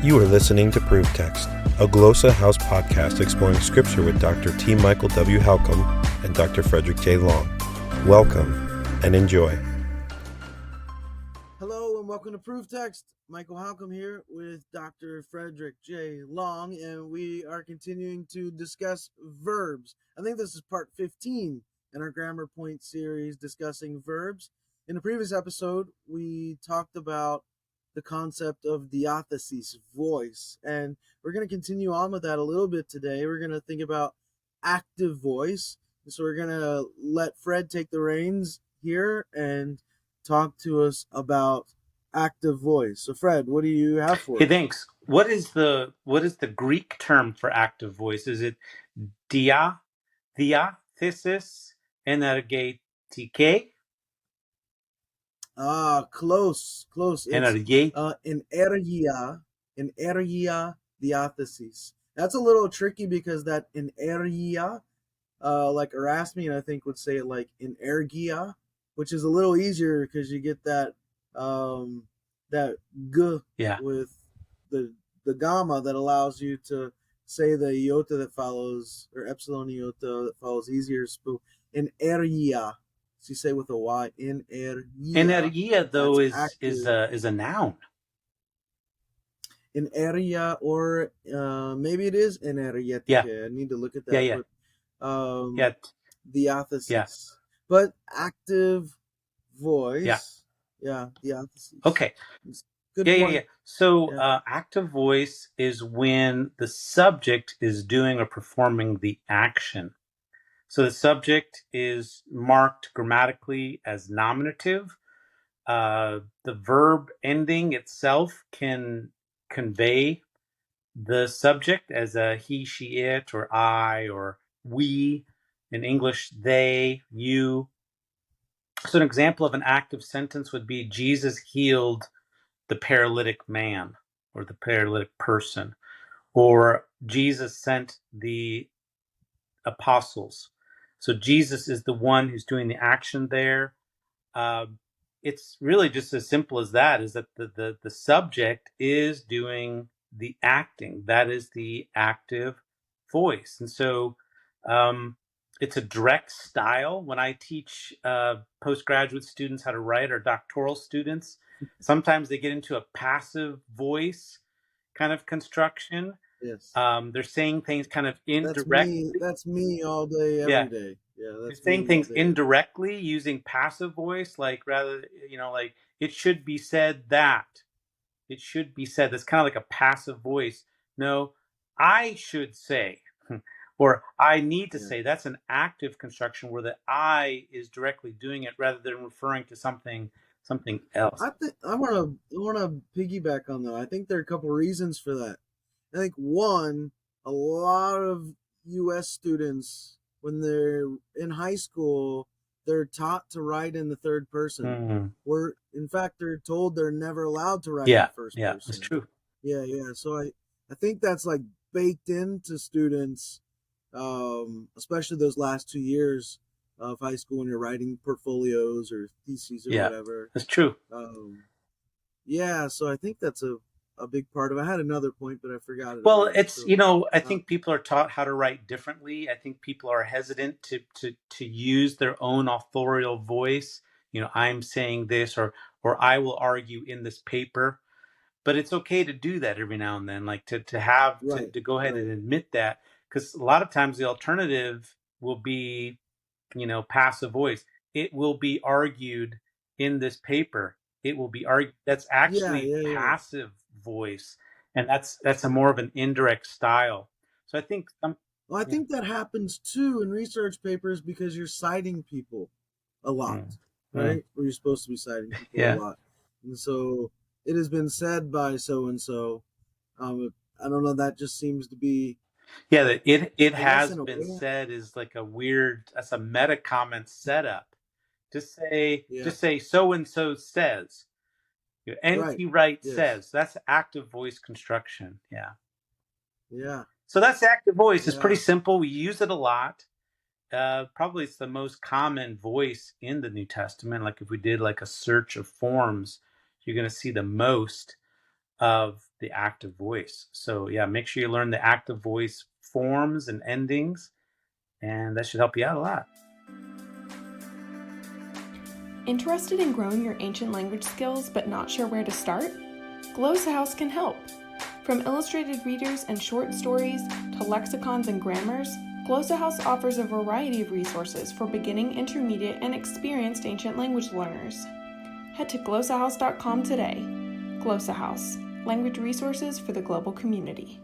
You are listening to Proof Text, a Glossa House podcast exploring scripture with Dr. T. Michael W. Halcomb and Dr. Fredrick J. Long. Welcome and enjoy. Hello and welcome to Proof Text. Michael Halcomb here with Dr. Fredrick J. Long, and we are continuing to discuss verbs. I think this is part 15 in our GrammarPoint series discussing verbs. In the previous episode, we talked about the concept of diathesis, voice, and we're going to continue on with that a little bit today. We're going to think about active voice. So we're going to let Fred take the reins here and talk to us about active voice. So Fred, what do you have for us? Hey, thanks. What is the Greek term for active voice? Is it diathesis energetike? Close. It's energia diathesis. That's a little tricky because that energia, like Erasmian, I think would say it like energia, which is a little easier because you get that that g with the gamma that allows you to say the iota that follows, or epsilon iota that follows easier. So energia. So you say with a Y, energia. Energia, though, is a noun. Energia, or maybe it is energetic. Yeah. I need to look at that. But, diathesis. Yeah. But active voice. Yeah, diathesis. Okay. Good point. Yeah. So active voice is when the subject is doing or performing the action. So the subject is marked grammatically as nominative. The verb ending itself can convey the subject as a he, she, it, or I, or we. In English, they, you. So an example of an active sentence would be Jesus healed the paralytic man or the paralytic person, or Jesus sent the apostles. So Jesus is the one who's doing the action there. It's really just as simple as that, is that the subject is doing the acting. That is the active voice. And so it's a direct style. When I teach postgraduate students how to write, or doctoral students, sometimes they get into a passive voice kind of construction. Yes. They're saying things kind of indirectly. That's me all day, every day. Yeah, they're saying things indirectly using passive voice, like rather, like it should be said that. It should be said. That's kind of like a passive voice. No, I should say, or I need to say. That's an active construction where the I is directly doing it rather than referring to something else. I want to piggyback on that. I think there are a couple reasons for that. I think one, a lot of U.S. students, when they're in high school, they're taught to write in the third person. Mm-hmm. In fact, they're told they're never allowed to write in the first person. Yeah, that's true. Yeah. So I think that's like baked into students, especially those last 2 years of high school when you're writing portfolios or theses or whatever. That's true. So I think that's a big part of it. I had another point, but I forgot it. Well, it's, I think people are taught how to write differently. I think people are hesitant to use their own authorial voice. I'm saying this, or I will argue in this paper. But it's okay to do that every now and then, like to go ahead and admit that, because a lot of times the alternative will be, passive voice. It will be argued in this paper. It will be argued. That's actually passive voice, and that's a more of an indirect style. So I think I think that happens too in research papers because you're citing people a lot, right? Where you're supposed to be citing people a lot, and so it has been said by so and so. I don't know. That just seems to be. Yeah, that it has been said is like that's a meta comment setup. Just say so and so says. N.T. Wright says. That's active voice construction. Yeah. So that's active voice. It's pretty simple. We use it a lot. Probably it's the most common voice in the New Testament. Like if we did like a search of forms, you're going to see the most. of the active voice. So yeah, make sure you learn the active voice forms and endings, and that should help you out a lot. Interested in growing your ancient language skills but not sure where to start? Glossa House can help. From illustrated readers and short stories to lexicons and grammars, Glossa House offers a variety of resources for beginning, intermediate, and experienced ancient language learners. Head to glossahouse.com today. Glossa House, language resources for the global community.